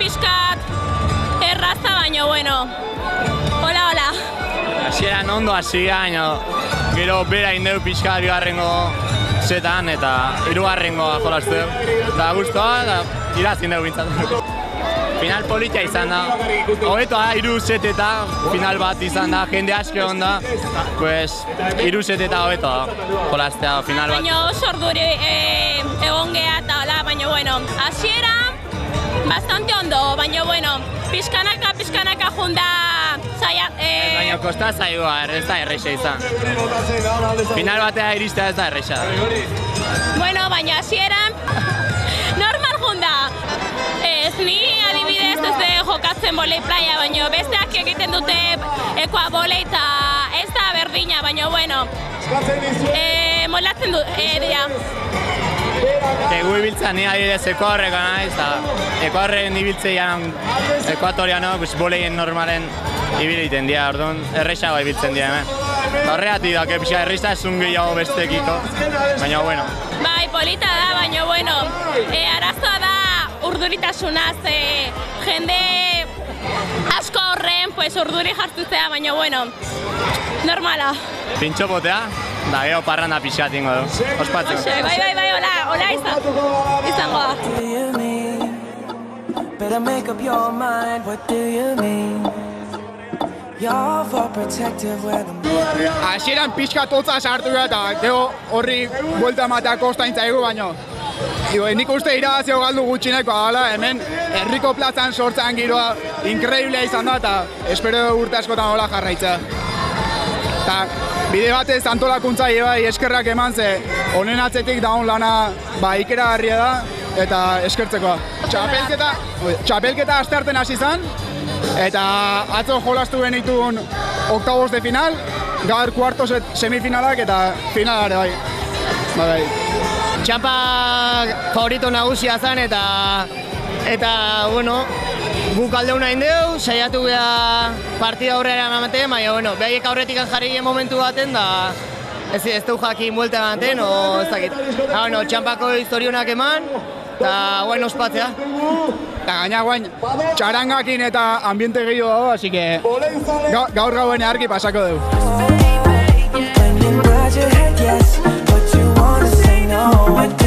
pixkat erraza, baina, bueno. Hola. Hasieran ondo hasi baina gero bera indeu pixkat bigarrengo zetan eta hirugarrengoa jolazteu. Eta guztua, eta irazin dugu bintzatu. Final politia izan da. Hobetoa, 3 seteta, final bat izan da, jende asko onda. Pues, 3 seteta hobetoa, jolaztea final bat. Baina oso orduri egon geha eta hola, baina, bueno, hasiera bastante ondo, baina, bueno, pixkanaka junda zaiak... Baina kosta zaigua, ez da erreixa izan. Final batea iristea ez da erreixa. Bueno, baina hasieran normal junda. Ni adibidez ez de jokatzen volei playa, baina besteak egiten dute ekoa volei eta ez da berdina, baina bueno, molatzen dira. Egu ibiltzen ni adibidez ekuarreko naiz, eta ekuarren ibiltzeian ekuatoriano, voleien normalen ibiliten dira, orduan errexagoa ibiltzen dira hemen. Horregatik da, pixka errextasun gehiago bestekiko, baina bueno. Bai, polita da, baina bueno, arazoa da urduritasunaz, jende asko horren, pues urduri jartutzea, baina bueno, normala. Pintxo potea, da gero parranda pixkat ingo du, ospatzeko. Bai, hola izangoa. Better make up your mind, what do you mean? You're for protective where the... Hasieran pixkat hotza sartu eta gero horri buelta ematea kostaintza egu baino. Nik uste irabazio galdu gutxineko ala, hemen herriko plazan sortzen giroa inkreiblea izan da eta espero urte askotan hola jarraitza. Eta bide batez antolakuntza bai eskerrak eman ze honen atzetik daun lana ikeragarria da eta eskertzekoa. Txapelketa astearten hasi izan eta atzo jolastu genituen oktavos de final, gaur kuartos semifinalak eta finalare bai. Txampa favorito nagusia zen eta bueno, guk alde hona indeu, saiatu beha partida aurrera ematen, baina bueno, behaiek aurretik jarri momentu baten da ez du jakin buelta ematen, o ez dakit. Bueno, txampako historionak eman, eta bueno, ospatzea. Eta gaina guain, txarangakin eta ambiente gehiago dago, así que gaur gauen argi pasako dugu. no.